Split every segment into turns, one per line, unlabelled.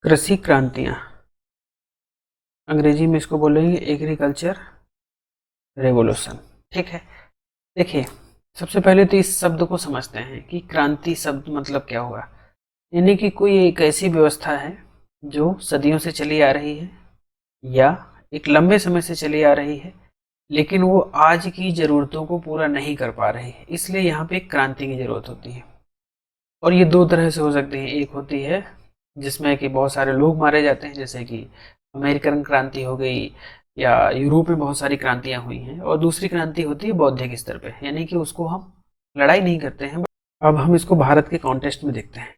कृषि क्रांतियाँ, अंग्रेजी में इसको बोलेंगे एग्रीकल्चर रेवोल्यूशन। ठीक है, देखिए सबसे पहले तो इस शब्द को समझते हैं कि क्रांति शब्द मतलब क्या हुआ। यानी कि कोई एक ऐसी व्यवस्था है जो सदियों से चली आ रही है या एक लंबे समय से चली आ रही है, लेकिन वो आज की ज़रूरतों को पूरा नहीं कर पा रही है, इसलिए यहाँ पे एक क्रांति की ज़रूरत होती है। और ये दो तरह से हो सकती है, एक होती है जिसमें कि बहुत सारे लोग मारे जाते हैं, जैसे कि अमेरिकन क्रांति हो गई या यूरोप में बहुत सारी क्रांतियां हुई हैं, और दूसरी क्रांति होती है बौद्धिक स्तर पे, यानी कि उसको हम लड़ाई नहीं करते हैं। अब हम इसको भारत के कॉन्टेक्स्ट में देखते हैं।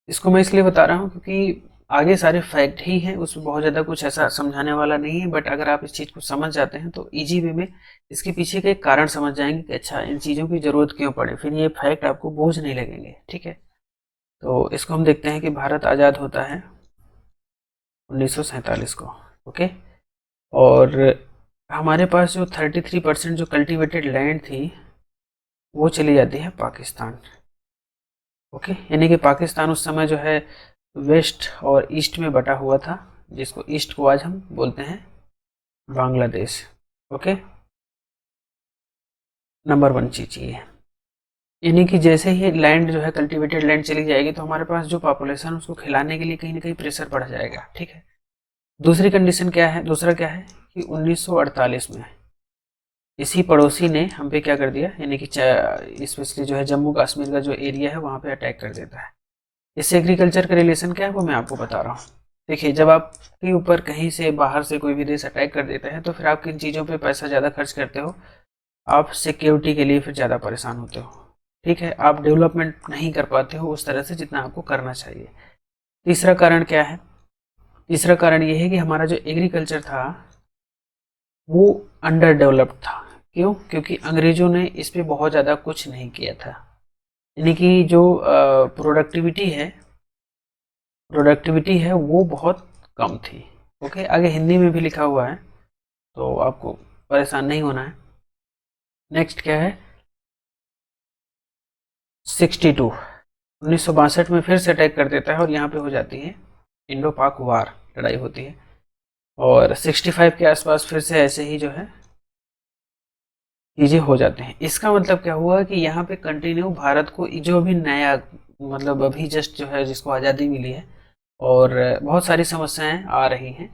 इसको मैं इसलिए बता रहा हूँ क्योंकि आगे सारे फैक्ट ही हैं, उसमें बहुत ज़्यादा कुछ ऐसा समझाने वाला नहीं है, बट अगर आप इस चीज़ को समझ जाते हैं तो इजी वे में इसके पीछे का एक कारण समझ जाएंगे कि अच्छा इन चीज़ों की ज़रूरत क्यों पड़े, फिर ये फैक्ट आपको बोझ नहीं लगेंगे। ठीक है, तो इसको हम देखते हैं कि भारत आज़ाद होता है 1947 को। ओके, और हमारे पास जो 33% जो कल्टीवेटेड लैंड थी वो चली जाती है पाकिस्तान। ओके, यानी कि पाकिस्तान उस समय जो है वेस्ट और ईस्ट में बटा हुआ था, जिसको ईस्ट को आज हम बोलते हैं बांग्लादेश। ओके, नंबर 1 चीज ये है। यानी कि जैसे ही लैंड जो है कल्टीवेटेड लैंड चली जाएगी तो हमारे पास जो पॉपुलेशन उसको खिलाने के लिए कहीं ना कहीं प्रेशर बढ़ जाएगा। ठीक है, दूसरी कंडीशन क्या है, दूसरा क्या है कि 1948 में इसी पड़ोसी ने हम पे क्या कर दिया, यानी कि स्पेशली जो है जम्मू कश्मीर का जो एरिया है वहाँ पे अटैक कर देता है। इससे एग्रीकल्चर का रिलेशन क्या है वो मैं आपको बता रहा हूँ। देखिए, जब आपके ऊपर कहीं से बाहर से कोई भी देश अटैक कर देता है तो फिर आप किन चीज़ों पे पैसा ज़्यादा खर्च करते हो, आप सिक्योरिटी के लिए फिर ज़्यादा परेशान होते हो। ठीक है, आप डेवलपमेंट नहीं कर पाते हो उस तरह से जितना आपको करना चाहिए। तीसरा कारण क्या है, तीसरा कारण ये है कि हमारा जो एग्रीकल्चर था वो अंडर डेवलप्ड था। क्यों? क्योंकि अंग्रेजों ने इस पे बहुत ज़्यादा कुछ नहीं किया था। यानी कि जो प्रोडक्टिविटी है वो बहुत कम थी। ओके, आगे हिंदी में भी लिखा हुआ है तो आपको परेशान नहीं होना है। नेक्स्ट क्या है, 62 1962 में फिर से अटैक कर देता है और यहाँ पे हो जाती है इंडो पाक वार, लड़ाई होती है। और 65 के आसपास फिर से ऐसे ही जो है चीज़ें हो जाते हैं। इसका मतलब क्या हुआ कि यहाँ पे कंटिन्यू भारत को जो अभी नया, मतलब अभी जस्ट जो है जिसको आज़ादी मिली है और बहुत सारी समस्याएं आ रही हैं।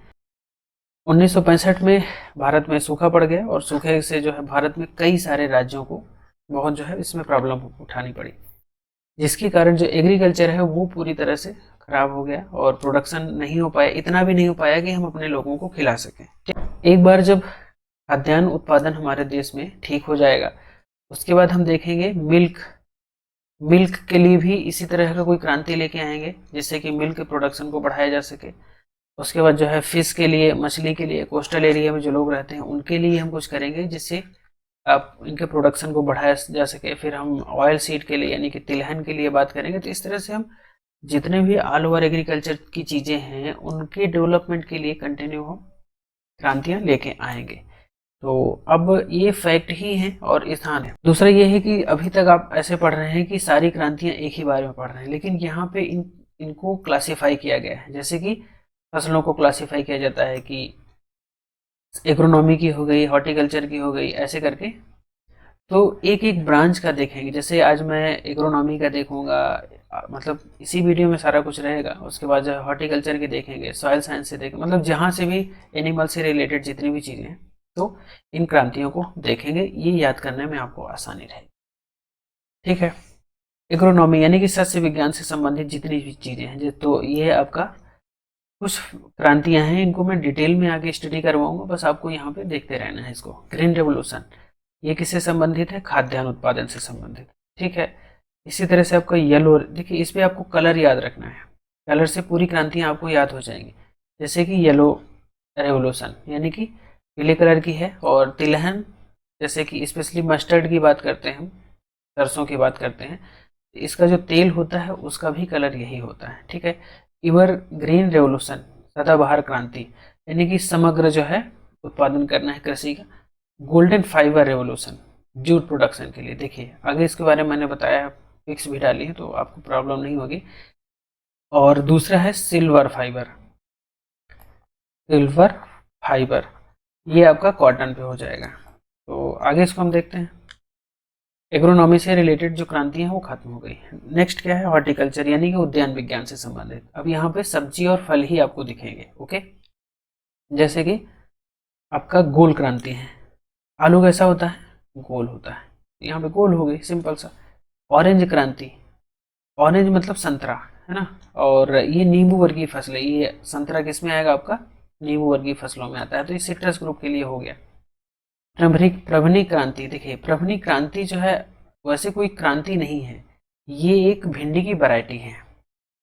1965 में भारत में सूखा पड़ गया और सूखे से जो है भारत में कई सारे राज्यों को बहुत जो है इसमें प्रॉब्लम उठानी पड़ी, जिसके कारण जो एग्रीकल्चर है वो पूरी तरह से खराब हो गया और प्रोडक्शन नहीं हो पाया, इतना भी नहीं हो पाया कि हम अपने लोगों को खिला सकें। एक बार जब खाद्यान्न उत्पादन हमारे देश में ठीक हो जाएगा उसके बाद हम देखेंगे मिल्क मिल्क के लिए भी इसी तरह का कोई क्रांति लेके आएंगे जिससे कि मिल्क प्रोडक्शन को बढ़ाया जा सके। उसके बाद जो है फिश के लिए, मछली के लिए, कोस्टल एरिया में जो लोग रहते हैं उनके लिए हम कुछ करेंगे जिससे आप इनके प्रोडक्शन को बढ़ाया जा सके। फिर हम ऑयल सीड के लिए यानी कि तिलहन के लिए बात करेंगे। तो इस तरह से हम जितने भी ऑल ओवर एग्रीकल्चर की चीज़ें हैं उनके डेवलपमेंट के लिए कंटिन्यू हम क्रांतियाँ लेके आएंगे। तो अब ये फैक्ट ही है और स्थान है। दूसरा ये है कि अभी तक आप ऐसे पढ़ रहे हैं कि सारी क्रांतियां एक ही बारे में पढ़ रहे हैं, लेकिन यहाँ पे इनको क्लासिफाई किया गया है। जैसे कि फसलों को क्लासिफाई किया जाता है कि एग्रोनॉमी की हो गई, हॉर्टिकल्चर की हो गई, ऐसे करके। तो एक एक ब्रांच का देखेंगे। जैसे आज मैं एग्रोनॉमी का देखूंगा, मतलब इसी वीडियो में सारा कुछ रहेगा। उसके बाद जो है हॉर्टिकल्चर के देखेंगे, सॉइल साइंस से देखेंगे, मतलब जहाँ से भी एनिमल से रिलेटेड जितनी भी चीज़ें हैं तो इन क्रांतियों को देखेंगे, ये याद करने में आपको आसानी रहेगी। ठीक है, एग्रोनॉमी यानी कि सस्य विज्ञान से संबंधित जितनी भी चीज़ें हैं, तो ये आपका कुछ क्रांतियां हैं, इनको मैं डिटेल में आगे स्टडी करवाऊंगा, बस आपको यहाँ पे देखते रहना है इसको। ग्रीन रेवोल्यूशन ये किससे संबंधित है, खाद्यान्न उत्पादन से संबंधित। ठीक है, इसी तरह से आपका येलो, देखिए इस पे आपको कलर याद रखना है, कलर से पूरी क्रांतियां आपको याद हो जाएंगी। जैसे कि येलो रेवोल्यूशन यानी कि पीले कलर की है, और तिलहन जैसे कि स्पेशली मस्टर्ड की बात करते हैं हम, सरसों की बात करते हैं, इसका जो तेल होता है उसका भी कलर यही होता है। ठीक है, इवर ग्रीन रेवोल्यूशन सदाबहार क्रांति यानी कि समग्र जो है उत्पादन करना है कृषि का। Golden fibre revolution jute production के लिए, देखिए आगे इसके बारे में मैंने बताया, पिक्स भी डाली है तो आपको प्रॉब्लम नहीं होगी। और दूसरा है सिल्वर फाइबर। सिल्वर फाइबर ये आपका कॉटन पे हो जाएगा। तो आगे इसको हम देखते हैं। एग्रोनॉमी से रिलेटेड जो क्रांति है वो खत्म हो गई। नेक्स्ट क्या है, हॉर्टिकल्चर यानी कि उद्यान विज्ञान से संबंधित। अब यहाँ पे सब्जी और फल ही आपको दिखेंगे। ओके, जैसे कि आपका गोल क्रांति है। आलू कैसा होता है, गोल होता है, यहाँ पे गोल हो गई, सिंपल सा। ऑरेंज क्रांति, ऑरेंज मतलब संतरा, है ना। और ये नींबू वर्गीय फसल है। ये संतरा किस में आएगा, आपका नींबू वर्गीय फसलों में आता है, तो ये सिट्रस ग्रुप के लिए हो गया। प्रभनी क्रांति, देखिए प्रभनी क्रांति जो है वैसे कोई क्रांति नहीं है, ये एक भिंडी की वैरायटी है,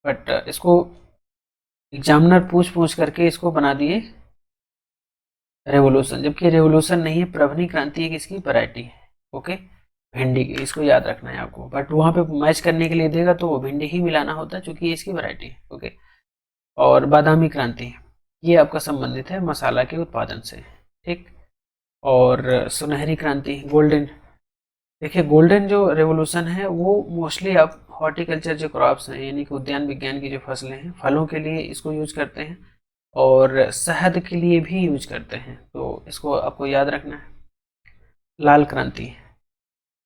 बट इसको एग्जामिनर पूछ पूछ करके इसको बना दिए रेवोल्यूशन, जबकि रेवोल्यूशन नहीं है। प्रभनी क्रांति एक इसकी वैरायटी है। ओके, भिंडी की, इसको याद रखना है आपको, बट वहाँ पे मैच करने के लिए देगा तो वो भिंडी ही मिलाना होता है क्योंकि ये इसकी वैरायटी है। ओके, और बादामी क्रांति ये आपका संबंधित है मसाला के उत्पादन से, ठीक। और सुनहरी क्रांति, गोल्डन, देखिए गोल्डन जो रेवोल्यूशन है वो मोस्टली आप हॉर्टिकल्चर जो क्रॉप्स हैं यानी कि उद्यान विज्ञान की जो फसलें हैं, फलों के लिए इसको यूज करते हैं और शहद के लिए भी यूज करते हैं, तो इसको आपको याद रखना है। लाल क्रांति,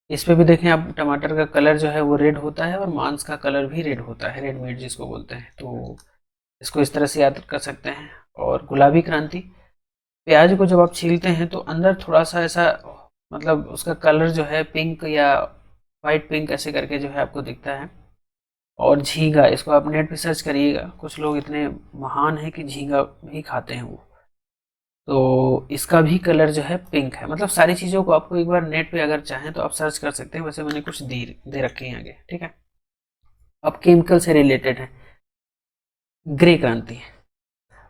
इस पे भी देखें आप, टमाटर का कलर जो है वो रेड होता है और मांस का कलर भी रेड होता है, रेड मीट जिसको बोलते हैं, तो इसको इस तरह से याद कर सकते हैं। और गुलाबी क्रांति, प्याज को जब आप छीलते हैं तो अंदर थोड़ा सा ऐसा मतलब उसका कलर जो है पिंक या वाइट पिंक ऐसे करके जो है आपको दिखता है। और झींगा, इसको आप नेट पे सर्च करिएगा, कुछ लोग इतने महान हैं कि झींगा भी खाते हैं वो, तो इसका भी कलर जो है पिंक है। मतलब सारी चीज़ों को आपको एक बार नेट पे अगर चाहें तो आप सर्च कर सकते हैं, वैसे मैंने कुछ दे रखे हैं आगे, ठीक है। अब केमिकल से रिलेटेड है, ग्रे क्रांति।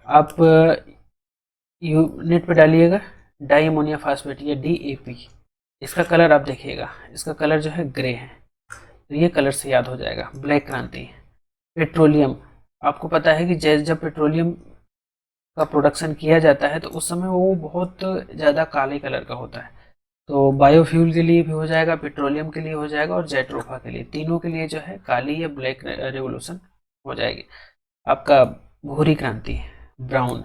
आप नेट पे डालिएगा डाई अमोनिया फास्फेट या DAP, इसका कलर आप देखिएगा, इसका कलर जो है ग्रे है, तो ये कलर से याद हो जाएगा। ब्लैक क्रांति, पेट्रोलियम, आपको पता है कि जब पेट्रोलियम का प्रोडक्शन किया जाता है तो उस समय वो बहुत ज़्यादा काले कलर का होता है, तो बायोफ्यूल के लिए भी हो जाएगा, पेट्रोलियम के लिए हो जाएगा और जेट्रोफा के लिए, तीनों के लिए जो है काली या ब्लैक रेवोल्यूशन हो जाएगी। आपका भूरी क्रांति, ब्राउन,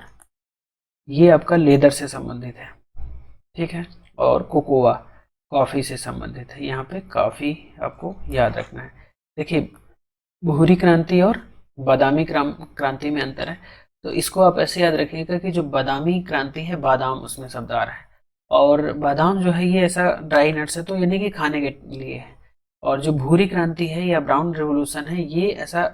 ये आपका लेदर से संबंधित है, ठीक है। और कोकोआ, कॉफ़ी से संबंधित है, यहाँ पे कॉफ़ी आपको याद रखना है। देखिए भूरी क्रांति और बादामी क्रांति में अंतर है, तो इसको आप ऐसे याद रखिएगा कि जो बादामी क्रांति है, बादाम उसमें शब्द आ रहा है, और बादाम जो है ये ऐसा ड्राई नट्स है तो यानी कि खाने के लिए है। और जो भूरी क्रांति है या ब्राउन रेवोल्यूशन है ये ऐसा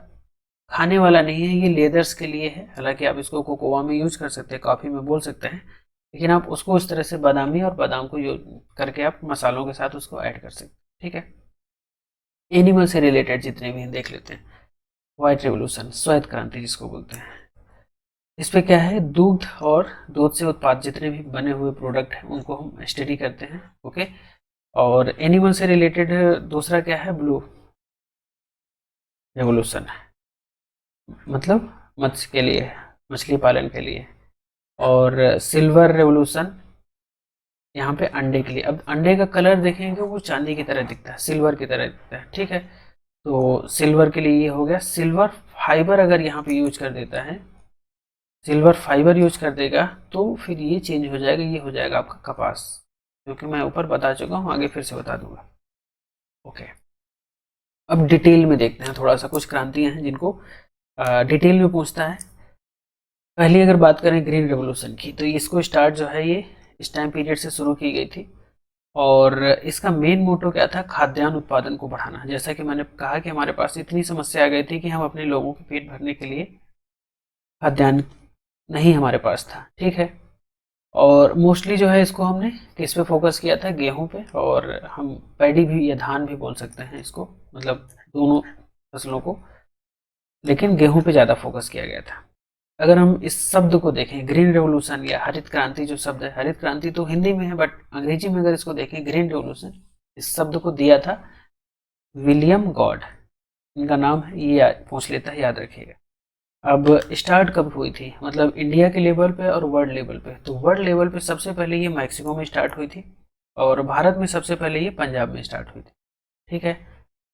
खाने वाला नहीं है, ये लेदर्स के लिए है। हालांकि आप इसको कोकोआ में यूज कर सकते हैं, कॉफ़ी में बोल सकते हैं, लेकिन आप उसको उस तरह से बादामी और बादाम को यूज करके आप मसालों के साथ उसको ऐड कर सकते हैं, ठीक है। एनिमल से रिलेटेड जितने भी हैं देख लेते हैं। व्हाइट रेवोल्यूशन, श्वेत क्रांति जिसको बोलते हैं, इस पे क्या है, दूध और दूध से उत्पाद जितने भी बने हुए प्रोडक्ट हैं उनको हम स्टडी करते हैं। ओके, और एनिमल से रिलेटेड दूसरा क्या है, ब्लू रेवोल्यूशन, मतलब मत्स्य के लिए, मछली पालन के लिए। और सिल्वर रेवोल्यूशन यहाँ पे अंडे के लिए। अब अंडे का कलर देखेंगे वो चांदी की तरह दिखता है, सिल्वर की तरह दिखता है, ठीक है। तो सिल्वर के लिए ये हो गया। सिल्वर फाइबर अगर यहाँ पे यूज कर देता है, सिल्वर फाइबर यूज कर देगा तो फिर ये चेंज हो जाएगा, ये हो जाएगा आपका कपास, क्योंकि मैं ऊपर बता चुका हूँ, आगे फिर से बता दूंगा। ओके, अब डिटेल में देखते हैं थोड़ा सा, कुछ क्रांतियां हैं जिनको डिटेल में पूछता है। पहली अगर बात करें ग्रीन रेवोल्यूशन की, तो इसको स्टार्ट जो है ये इस टाइम पीरियड से शुरू की गई थी, और इसका मेन मोटो क्या था, खाद्यान्न उत्पादन को बढ़ाना। जैसा कि मैंने कहा कि हमारे पास इतनी समस्या आ गई थी कि हम अपने लोगों के पेट भरने के लिए खाद्यान्न नहीं हमारे पास था, ठीक है। और मोस्टली जो है इसको हमने किस पे फोकस किया था, गेहूं पे, और हम पैडी भी या धान भी बोल सकते हैं इसको, मतलब दोनों फसलों को, लेकिन गेहूं पे ज़्यादा फोकस किया गया था। अगर हम इस शब्द को देखें, ग्रीन रेवोल्यूशन या हरित क्रांति जो शब्द है, हरित क्रांति तो हिंदी में है बट अंग्रेजी में अगर इसको देखें ग्रीन रेवोल्यूशन, इस शब्द को दिया था विलियम गॉड, इनका नाम है, ये पूछ लेता है, याद रखिएगा। अब स्टार्ट कब हुई थी, मतलब इंडिया के लेवल पे और वर्ल्ड लेवल पे, तो वर्ल्ड लेवल पे सबसे पहले ये मैक्सिको में स्टार्ट हुई थी, और भारत में सबसे पहले ये पंजाब में स्टार्ट हुई थी, ठीक है।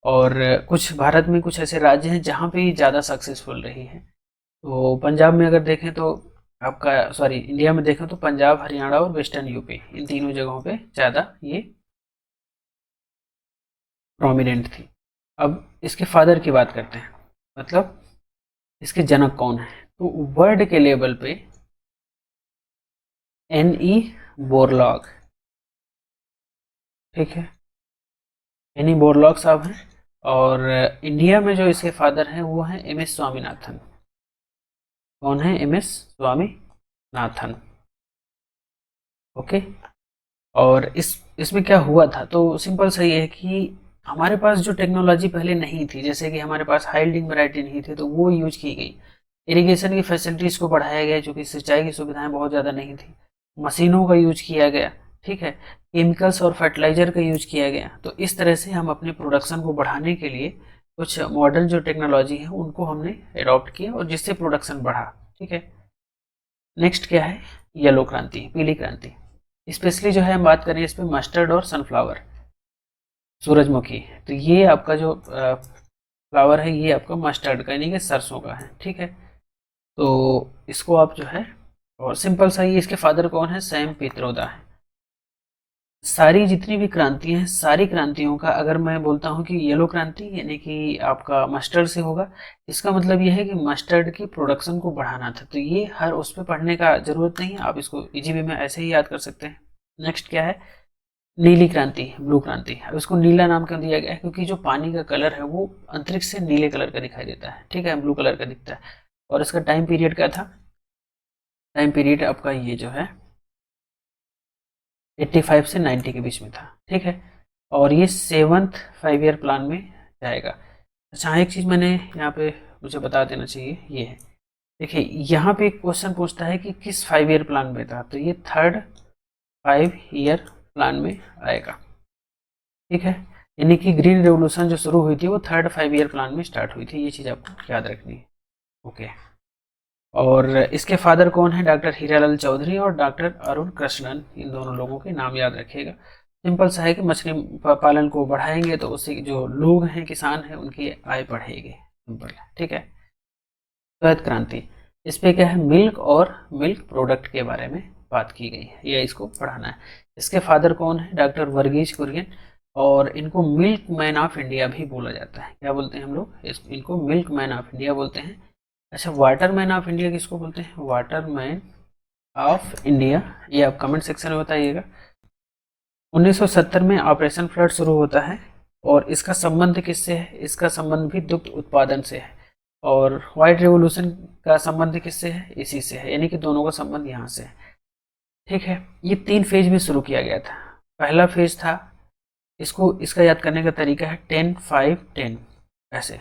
और कुछ भारत में कुछ ऐसे राज्य हैं जहाँ पे ज़्यादा सक्सेसफुल रही है। तो पंजाब में अगर देखें तो आपका, सॉरी, इंडिया में देखें तो पंजाब, हरियाणा और वेस्टर्न यूपी, इन तीनों जगहों पे ज़्यादा ये प्रोमिनेंट थी। अब इसके फादर की बात करते हैं, मतलब इसके जनक कौन है। तो वर्ल्ड के लेवल पे एन.ई. बोरलॉग, ठीक है, एन.ई. बोरलॉग साहब हैं। और इंडिया में जो इसके फादर हैं वो हैं एम.एस. स्वामीनाथन। कौन है? एम.एस. स्वामीनाथन। ओके। और इसमें क्या हुआ था, तो सिंपल सा ये है कि हमारे पास जो टेक्नोलॉजी पहले नहीं थी, जैसे कि हमारे पास हाई यील्डिंग वैरायटी नहीं थी, तो वो यूज की गई। इरिगेशन की फैसिलिटीज़ को बढ़ाया गया, जो कि सिंचाई की सुविधाएं बहुत ज़्यादा नहीं थी। मशीनों का यूज किया गया, ठीक है, केमिकल्स और फर्टिलाइजर का यूज किया गया। तो इस तरह से हम अपने प्रोडक्शन को बढ़ाने के लिए कुछ मॉडर्न जो टेक्नोलॉजी है उनको हमने अडॉप्ट किया, और जिससे प्रोडक्शन बढ़ा, ठीक है। नेक्स्ट क्या है? येलो क्रांति, पीली क्रांति। स्पेशली जो है हम बात करें इस पर मस्टर्ड और सनफ्लावर, सूरजमुखी। तो ये आपका जो फ्लावर है ये आपका मस्टर्ड का यानी कि सरसों का है, ठीक है। तो इसको आप जो है, और सिंपल सा ही, इसके फादर कौन है? सैम पित्रोदा है। सारी जितनी भी क्रांतियां हैं, सारी क्रांतियों का अगर मैं बोलता हूँ कि येलो क्रांति यानी कि आपका मस्टर्ड से होगा, इसका मतलब ये है कि मस्टर्ड की प्रोडक्शन को बढ़ाना था। तो ये हर उस पर पढ़ने का जरूरत नहीं है, आप इसको इजी वे में ऐसे ही याद कर सकते हैं। नेक्स्ट क्या है? नीली क्रांति, ब्लू क्रांति। अब इसको नीला नाम क्यों दिया गया है? क्योंकि जो पानी का कलर है वो अंतरिक्ष से नीले कलर का दिखाई देता है, ठीक है, ब्लू कलर का दिखता है। और इसका टाइम पीरियड क्या था? टाइम पीरियड आपका ये जो है 85 से 90 के बीच में था, ठीक है। और ये 7th 5 ईयर प्लान में जाएगा। अच्छा, एक चीज़ मैंने यहाँ पे मुझे बता देना चाहिए, ये है, देखिए यहाँ पे एक क्वेश्चन पूछता है कि किस 5 ईयर प्लान में था, तो ये 3rd 5 ईयर प्लान में आएगा, ठीक है। यानी कि ग्रीन रेवोल्यूशन जो शुरू हुई थी वो 3rd 5 ईयर प्लान में स्टार्ट हुई थी, ये चीज़ आपको याद रखनी है। ओके। और इसके फादर कौन है? डॉक्टर हीरालाल चौधरी और डॉक्टर अरुण कृष्णन, इन दोनों लोगों के नाम याद रखिएगा। सिंपल सा है कि मछली पालन को बढ़ाएंगे तो उससे जो लोग हैं, किसान हैं, उनकी आय बढ़ेगी, सिंपल है, ठीक है। श्वेत क्रांति, इस पे क्या है? मिल्क और मिल्क प्रोडक्ट के बारे में बात की गई है, या इसको पढ़ाना है। इसके फादर कौन है? डॉक्टर वर्गीज कुरियन। और इनको मिल्क मैन ऑफ इंडिया भी बोला जाता है। क्या बोलते हैं हम लोग? इनको मिल्क मैन ऑफ इंडिया बोलते हैं। अच्छा, वाटर मैन ऑफ इंडिया किसको बोलते हैं? वाटर मैन ऑफ इंडिया, ये आप कमेंट सेक्शन में बताइएगा। 1970 में ऑपरेशन फ्लड शुरू होता है, और इसका संबंध किससे है? इसका संबंध भी दुग्ध उत्पादन से है। और व्हाइट रेवोल्यूशन का संबंध किससे है? इसी से है, यानी कि दोनों का संबंध यहाँ से है, ठीक है। ये 3 फेज में शुरू किया गया था। पहला फेज था, इसका याद करने का तरीका है 10 5 10, ऐसे,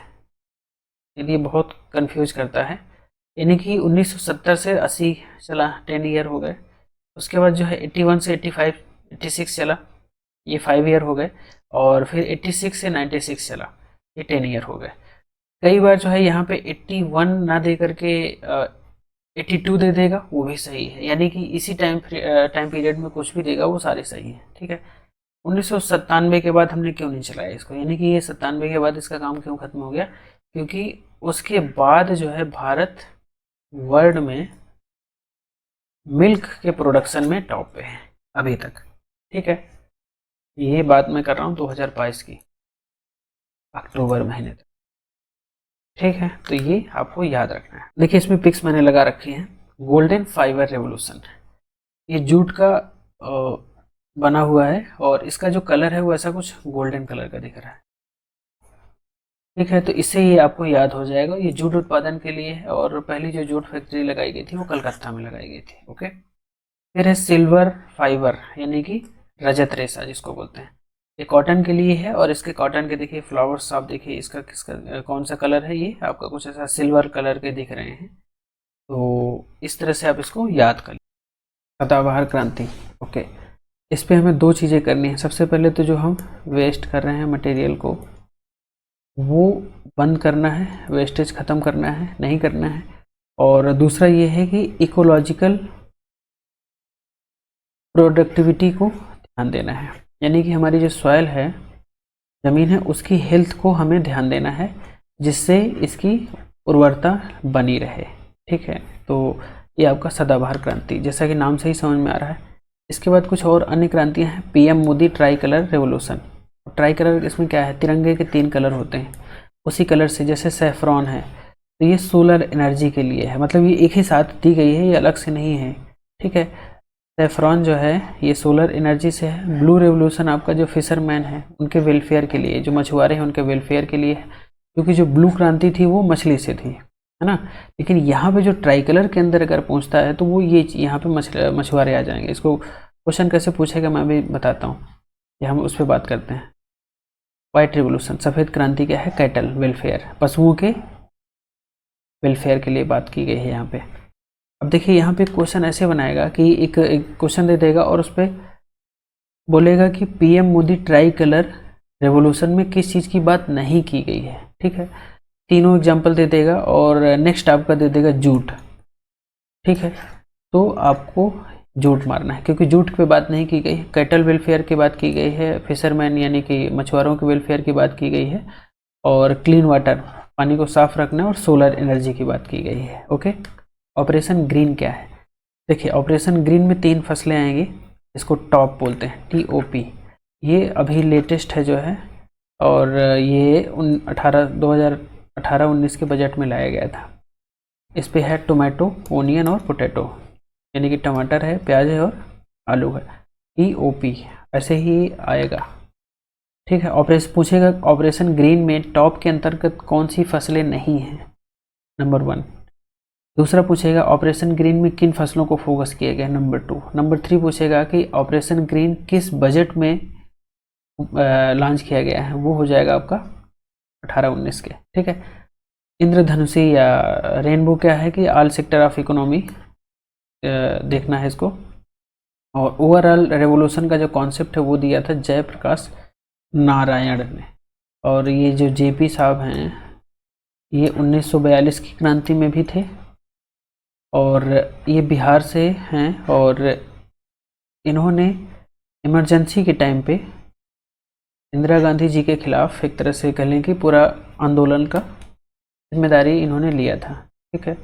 यदि बहुत कंफ्यूज करता है। यानी कि 1970 से 80 चला, 10 ईयर हो गए। उसके बाद जो है 81 से 85 86 चला, ये 5 ईयर हो गए। और फिर 86 से 96 चला, ये 10 ईयर हो गए। कई बार जो है यहाँ पे 81 ना दे करके 82 दे देगा, वो भी सही है। यानी कि इसी टाइम पीरियड में कुछ भी देगा वो सारे सही है, ठीक है। 1997 के बाद हमने क्यों नहीं चलाया इसको, यानी कि ये 97 के बाद इसका काम क्यों खत्म हो गया? क्योंकि उसके बाद जो है भारत वर्ल्ड में मिल्क के प्रोडक्शन में टॉप पे है अभी तक, ठीक है। ये बात मैं कर रहा हूँ 2022 की, अक्टूबर महीने तक, ठीक है। तो ये आपको याद रखना है। देखिए इसमें पिक्स मैंने लगा रखी हैं। गोल्डन फाइबर रेवोल्यूशन, ये जूट का बना हुआ है, और इसका जो कलर है वो ऐसा कुछ गोल्डन कलर का दिख रहा है, ठीक है। तो इससे ये आपको याद हो जाएगा, ये जूट उत्पादन के लिए है, और पहली जो जूट फैक्ट्री लगाई गई थी वो कलकत्ता में लगाई गई थी, ओके। फिर है सिल्वर फाइबर, यानी कि रजत रेशा जिसको बोलते हैं, ये कॉटन के लिए है। और इसके कॉटन के देखिए फ्लावर्स, आप देखिए इसका किसका कौन सा कलर है, ये आपका कुछ ऐसा सिल्वर कलर के दिख रहे हैं। तो इस तरह से आप इसको याद कर। सदाबहार क्रांति, ओके। इस पे हमें 2 चीज़ें करनी है। सबसे पहले तो जो हम वेस्ट कर रहे हैं मटेरियल को, वो बंद करना है, वेस्टेज ख़त्म करना है, नहीं करना है। और दूसरा ये है कि इकोलॉजिकल प्रोडक्टिविटी को ध्यान देना है, यानी कि हमारी जो सॉइल है, ज़मीन है उसकी हेल्थ को हमें ध्यान देना है, जिससे इसकी उर्वरता बनी रहे। ठीक है, तो ये आपका सदाबहार क्रांति, जैसा कि नाम से ही समझ में आ रहा है। इसके बाद कुछ और अन्य क्रांतियाँ हैं। PM Modi try colour revolution. Try colour इसमें क्या है, तिरंगे के 3 कलर होते हैं, उसी कलर से, जैसे सैफरॉन है तो ये सोलर एनर्जी के लिए है, मतलब ये एक ही साथ दी गई है, ये अलग से नहीं है। ठीक है, सैफरॉन जो है ये सोलर एनर्जी से है। ब्लू रेवोल्यूशन आपका जो फिशरमैन है उनके वेलफेयर के लिए, जो मछुआरे हैं उनके वेलफेयर के लिए है, क्योंकि जो ब्लू क्रांति थी वो मछली से थी, है ना। लेकिन यहाँ पे जो ट्राई कलर के अंदर अगर पहुँचता है तो वो ये यहाँ पे मछुआरे आ जाएंगे। इसको क्वेश्चन कैसे पूछेगा मैं भी बताता हूँ, ये हम उस पर बात करते हैं। वाइट रिवोल्यूशन, सफ़ेद क्रांति क्या है, कैटल वेलफेयर, पशुओं के वेलफेयर के लिए बात की गई है यहाँ पे। अब देखिए यहाँ पे क्वेश्चन ऐसे बनाएगा कि एक क्वेश्चन दे देगा और उस पर बोलेगा कि PM Modi try colour revolution में किस चीज़ की बात नहीं की गई है। ठीक है, तीनों एग्जाम्पल दे देगा और नेक्स्ट आपका दे देगा जूट। ठीक है, तो आपको जूट मारना है, क्योंकि जूट पे बात नहीं की गई है, कैटल वेलफेयर की बात की गई है, फिशरमैन यानी कि मछुआरों के वेलफेयर की बात की गई है, और क्लीन वाटर पानी को साफ रखना, और सोलर एनर्जी की बात की गई है। ओके, ऑपरेशन ग्रीन क्या है, देखिए ऑपरेशन ग्रीन में 3 फसलें आएंगी, इसको टॉप बोलते हैं, TOP। ये अभी लेटेस्ट है जो है, और ये 2018-19 के बजट में लाया गया था। इस पे है टोमेटो, ओनियन और पोटैटो, यानी कि टमाटर है, प्याज है और आलू है। TOP ऐसे ही आएगा। ठीक है, ऑपरेशन पूछेगा ऑपरेशन ग्रीन में टॉप के अंतर्गत कौन सी फसलें नहीं हैं, नंबर 1। दूसरा पूछेगा ऑपरेशन ग्रीन में किन फसलों को फोकस किया गया, नंबर 2। नंबर 3 पूछेगा कि ऑपरेशन ग्रीन किस बजट में लॉन्च किया गया है, वो हो जाएगा आपका 18-19 के। ठीक है, इंद्रधनुषी या रेनबो क्या है कि ऑल सेक्टर ऑफ इकोनॉमी देखना है इसको। और ओवरऑल रेवोल्यूशन का जो कॉन्सेप्ट है वो दिया था जयप्रकाश नारायण ने, और ये जो JP साहब हैं ये 1942 की क्रांति में भी थे, और ये बिहार से हैं, और इन्होंने इमरजेंसी के टाइम पे इंदिरा गांधी जी के खिलाफ एक तरह से कह लें कि पूरा आंदोलन का जिम्मेदारी इन्होंने लिया था। ठीक है,